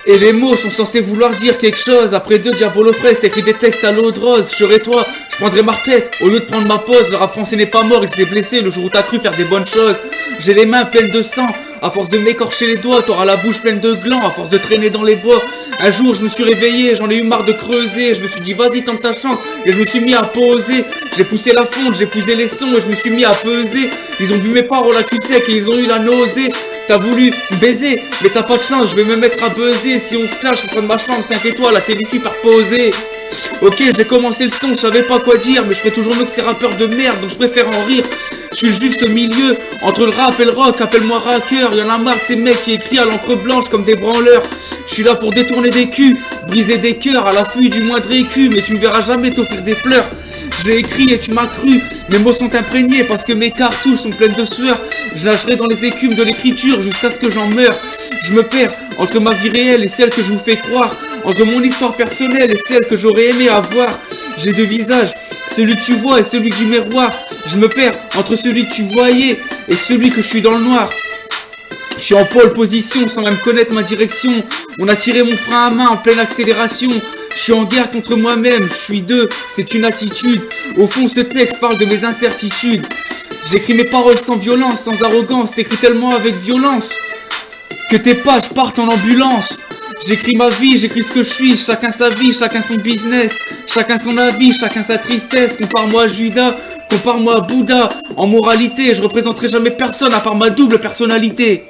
Et les mots sont censés vouloir dire quelque chose. Après 2 Diabolo Fresh, t'écris des textes à l'eau de rose. Je serais toi, je prendrais ma retraite au lieu de prendre ma pause. Le rap français n'est pas mort, il s'est blessé le jour où t'as cru faire des bonnes choses. J'ai les mains pleines de sang, à force de m'écorcher les doigts, t'auras la bouche pleine de glands, à force de traîner dans les bois. Un jour je me suis réveillé, j'en ai eu marre de creuser. Je me suis dit vas-y tente ta chance, et je me suis mis à poser. J'ai poussé la fonte, j'ai poussé les sons, et je me suis mis à peser. Ils ont bu mes paroles à cul sec et ils ont eu la nausée. T'as voulu me baiser, mais t'as pas de chance, je vais me mettre à buzzer. Si on se clash, ce sera de ma chambre 5 étoiles, la télé superposée. Ok, j'ai commencé le son, je savais pas quoi dire, mais je ferai toujours mieux que ces rappeurs de merde, donc je préfère en rire. Je suis le juste milieu, entre le rap et le rock, appelle-moi racker. Y'en a marre de ces mecs qui écrivent à l'encre blanche comme des branleurs. Je suis là pour détourner des culs, briser des cœurs, à l'affût du moindre écu, mais tu me verras jamais t'offrir des fleurs. Je l'ai écrit et tu m'as cru, mes mots sont imprégnés parce que mes cartouches sont pleines de sueur. Je nagerai dans les écumes de l'écriture jusqu'à ce que j'en meure. Je me perds entre ma vie réelle et celle que je vous fais croire, entre mon histoire personnelle et celle que j'aurais aimé avoir. J'ai 2 visages, celui que tu vois et celui du miroir. Je me perds entre celui que tu voyais et celui que je suis dans le noir. Je suis en pole position sans même connaître ma direction. On a tiré mon frein à main en pleine accélération. Je suis en guerre contre moi-même, je suis 2, c'est une attitude. Au fond ce texte parle de mes incertitudes. J'écris mes paroles sans violence, sans arrogance. T'écris tellement avec violence que tes pages partent en ambulance. J'écris ma vie, j'écris ce que je suis. Chacun sa vie, chacun son business. Chacun son avis, chacun sa tristesse. Compare-moi à Judas, compare-moi à Bouddha. En moralité, je représenterai jamais personne à part ma double personnalité.